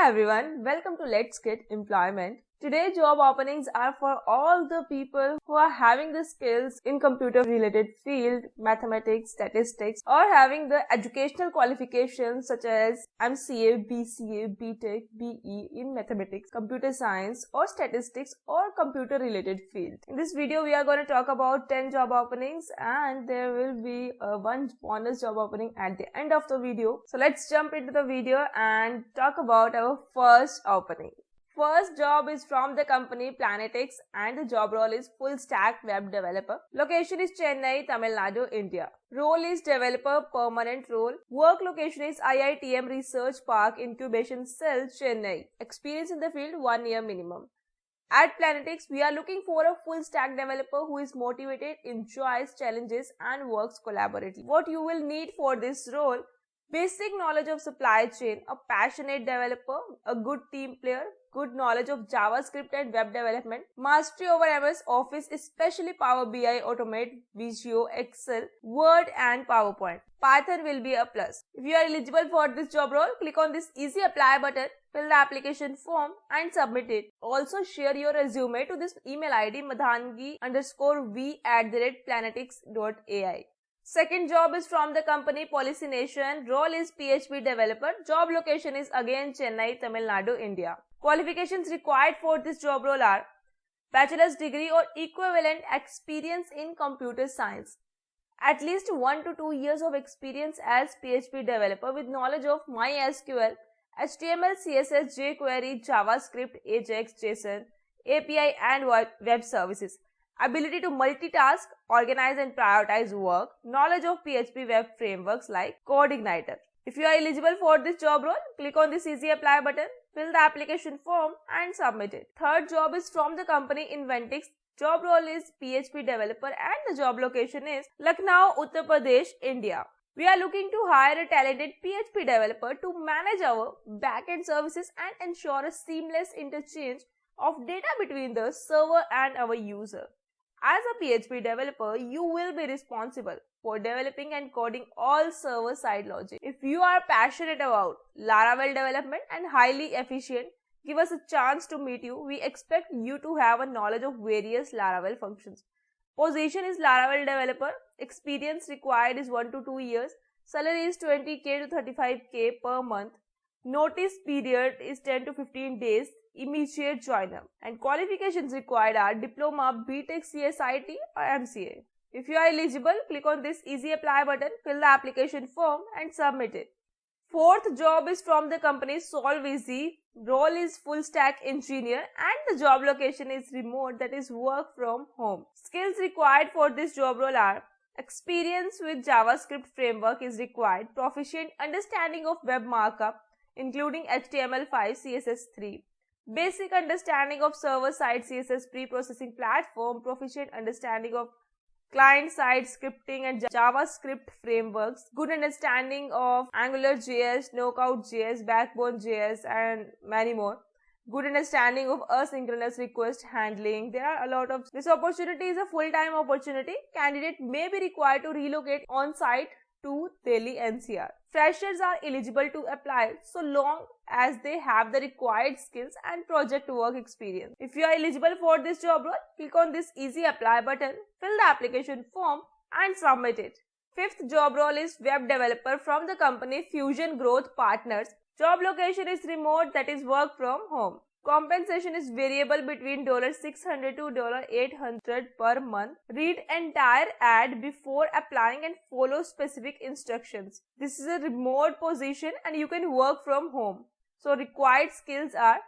Hi everyone, welcome to Let's Get Employment. Today job openings are for all the people who are having the skills in computer related field, mathematics, statistics, or having the educational qualifications such as MCA, BCA, BTech, BE in mathematics, computer science or statistics or computer related field. In this video we are going to talk about 10 job openings and there will be one bonus job opening at the end of the video. So let's jump into the video and talk about our first opening. First job is from the company Planetix and the job role is full stack web developer. Location is Chennai, Tamil Nadu, India. Role is developer permanent role. Work location is IITM Research Park Incubation Cell, Chennai. Experience in the field 1 year minimum. At Planetix, we are looking for a full stack developer who is motivated, enjoys challenges and works collaboratively. What you will need for this role: basic knowledge of supply chain, a passionate developer, a good team player, good knowledge of JavaScript and web development, mastery over MS Office, especially Power BI, Automate, Visio, Excel, Word and PowerPoint. Python will be a plus. If you are eligible for this job role, click on this easy apply button, fill the application form and submit it. Also share your resume to this email ID madhangi_v@planetix.ai. Second job is from the company Policy Nation. Role is PHP developer. Job location is again Chennai, Tamil Nadu, India. Qualifications required for this job role are bachelor's degree or equivalent experience in computer science, at least 1 to 2 years of experience as PHP developer with knowledge of MySQL, HTML, CSS, jQuery, JavaScript, Ajax, JSON, API and web services. Ability to multitask, organize and prioritize work, knowledge of PHP web frameworks like CodeIgniter. If you are eligible for this job role, click on this easy apply button, fill the application form and submit it. Third job is from the company Inventix. Job role is PHP developer and the job location is Lucknow, Uttar Pradesh, India. We are looking to hire a talented PHP developer to manage our backend services and ensure a seamless interchange of data between the server and our user. As a PHP developer, you will be responsible for developing and coding all server-side logic. If you are passionate about Laravel development and highly efficient, give us a chance to meet you. We expect you to have a knowledge of various Laravel functions. Position is Laravel developer. Experience required is 1 to 2 years. Salary is 20k to 35k per month. Notice period is 10 to 15 days. Immediate joiner. And qualifications required are diploma, BTech, CSIT or MCA. If you are eligible, click on this easy apply button, fill the application form and submit it. Fourth job is from the company Solvezy. Role is full stack engineer and the job location is remote, that is work from home. Skills required for this job role are experience with JavaScript framework is required, proficient understanding of web markup including HTML5, CSS3. Basic understanding of server-side CSS pre-processing platform, proficient understanding of client-side scripting and JavaScript frameworks, good understanding of AngularJS, Knockout.js, Backbone.js and many more. Good understanding of asynchronous request handling. There are a lot of... This opportunity is a full-time opportunity. Candidate may be required to relocate on-site to Delhi NCR. Freshers are eligible to apply so long as they have the required skills and project work experience. If you are eligible for this job role, click on this easy apply button, fill the application form and submit it. Fifth job role is web developer from the company Fusion Growth Partners. Job location is remote, that is work from home. Compensation is variable between $600 to $800 per month. Read entire ad before applying and follow specific instructions. This is a remote position and you can work from home. So required skills are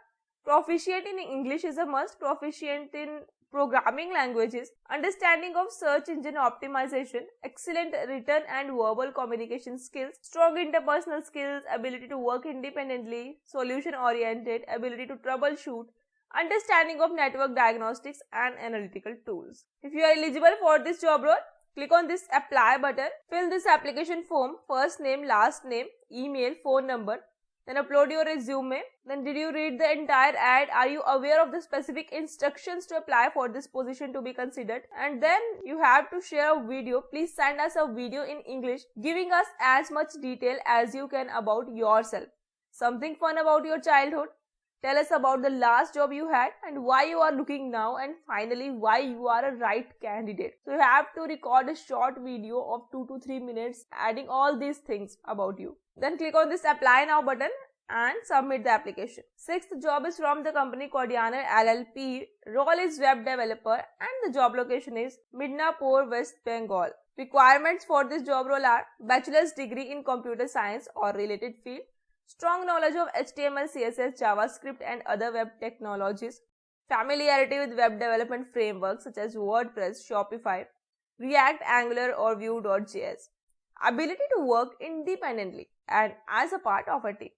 proficient in English is a must, proficient in programming languages, understanding of search engine optimization, excellent written and verbal communication skills, strong interpersonal skills, ability to work independently, solution oriented, ability to troubleshoot, understanding of network diagnostics and analytical tools. If you are eligible for this job role, click on this apply button, fill this application form, first name, last name, email, phone number, then upload your resume. Then did you read the entire ad? Are you aware of the specific instructions to apply for this position to be considered? And then you have to share a video. Please send us a video in English giving us as much detail as you can about yourself. Something fun about your childhood? Tell us about the last job you had and why you are looking now, and finally why you are a right candidate. So you have to record a short video of 2 to 3 minutes adding all these things about you. Then click on this apply now button and submit the application. Sixth job is from the company Cordianer LLP. Role is web developer and the job location is Midnapur, West Bengal. Requirements for this job role are bachelor's degree in computer science or related field, strong knowledge of HTML, CSS, JavaScript and other web technologies, familiarity with web development frameworks such as WordPress, Shopify, React, Angular or Vue.js, ability to work independently and as a part of a team,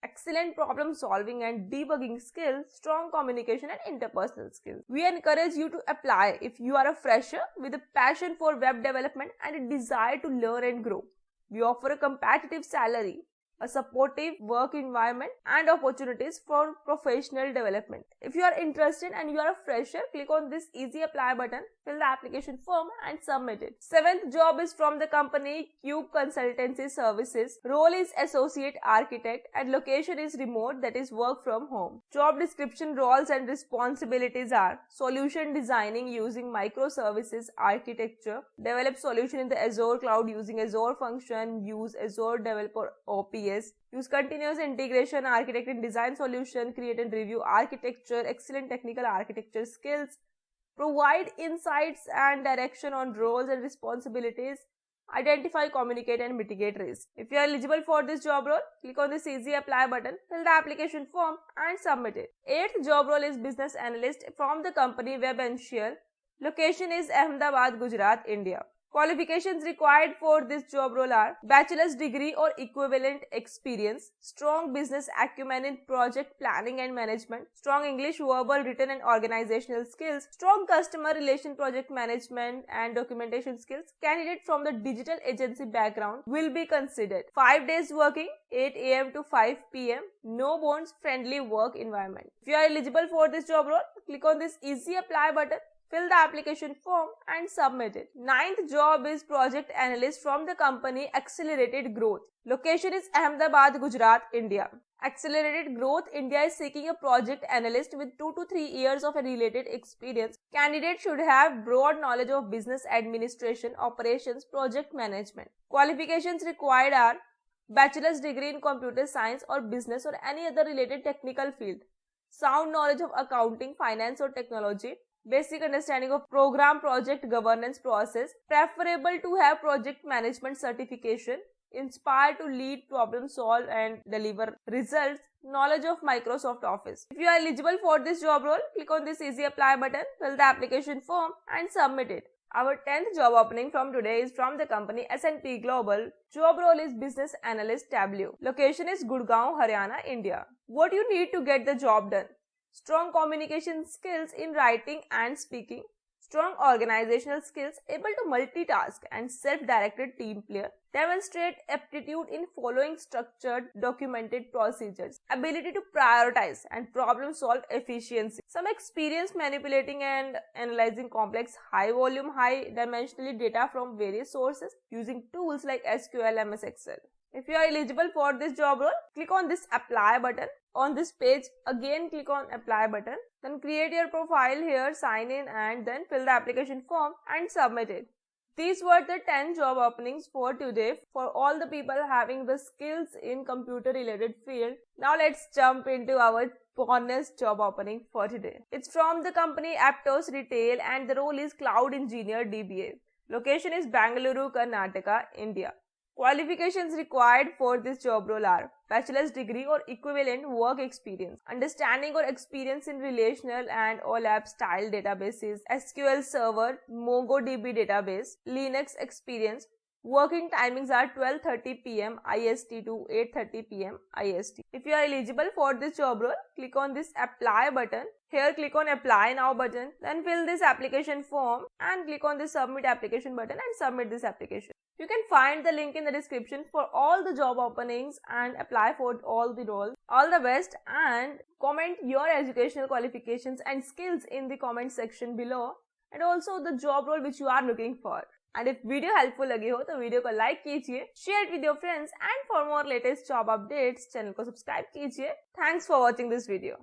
excellent problem solving and debugging skills, strong communication and interpersonal skills. We encourage you to apply if you are a fresher with a passion for web development and a desire to learn and grow. We offer a competitive salary, a supportive work environment and opportunities for professional development. If you are interested and you are a fresher, click on this easy apply button, fill the application form and submit it. Seventh job is from the company Cube Consultancy Services. Role is associate architect and location is remote, that is work from home. Job description, roles and responsibilities are solution designing using microservices architecture, develop solution in the Azure cloud using Azure function, use Azure Developer OPS, use continuous integration, architect and design solution, create and review architecture, excellent technical architecture skills, provide insights and direction on roles and responsibilities, identify, communicate and mitigate risk. If you are eligible for this job role, click on this easy apply button, fill the application form and submit it. Eighth job role is business analyst from the company Webential. Location is Ahmedabad, Gujarat, India. Qualifications required for this job role are bachelor's degree or equivalent experience, strong business acumen in project planning and management, strong English verbal, written and organizational skills, strong customer relation project management and documentation skills. Candidate from the digital agency background will be considered. 5 days working, 8 a.m. to 5 p.m. No bonds, friendly work environment. If you are eligible for this job role, click on this easy apply button, fill the application form and submit it. Ninth job is project analyst from the company Accelerated Growth. Location is Ahmedabad, Gujarat, India. Accelerated Growth India is seeking a project analyst with 2 to 3 years of a related experience. Candidate should have broad knowledge of business administration, operations, project management. Qualifications required are bachelor's degree in computer science or business or any other related technical field, sound knowledge of accounting, finance or technology, basic understanding of program project governance process, preferable to have project management certification, inspired to lead, problem solve and deliver results, knowledge of Microsoft Office. If you are eligible for this job role, click on this easy apply button, fill the application form and submit it. Our 10th job opening from today is from the company S&P Global. Job role is business analyst Tableau. Location is Gurgaon, Haryana, India. What you need to get the job done? Strong communication skills in writing and speaking, strong organizational skills, able to multitask and self-directed team player, demonstrate aptitude in following structured, documented procedures, ability to prioritize and problem solve efficiency, some experience manipulating and analyzing complex, high volume, high dimensionally data from various sources using tools like SQL, MS Excel. If you are eligible for this job role, click on this apply button. On this page, again click on apply button. Then create your profile here, sign in and then fill the application form and submit it. These were the 10 job openings for today for all the people having the skills in computer related field. Now let's jump into our bonus job opening for today. It's from the company Aptos Retail and the role is Cloud Engineer DBA. Location is Bangalore, Karnataka, India. Qualifications required for this job role are bachelor's degree or equivalent work experience, understanding or experience in relational and OLAP style databases, SQL Server, MongoDB database, Linux experience. Working timings are 12:30 p.m. IST to 8:30 p.m. IST. If you are eligible for this job role, click on this apply button. Here click on apply now button, then fill this application form and click on this submit application button and submit this application. You can find the link in the description for all the job openings and apply for all the roles. All the best and comment your educational qualifications and skills in the comment section below and also the job role which you are looking for. And if video helpful लगी हो तो video को like कीजिए, share with your friends and for more latest job updates channel को subscribe कीजिए। Thanks for watching this video.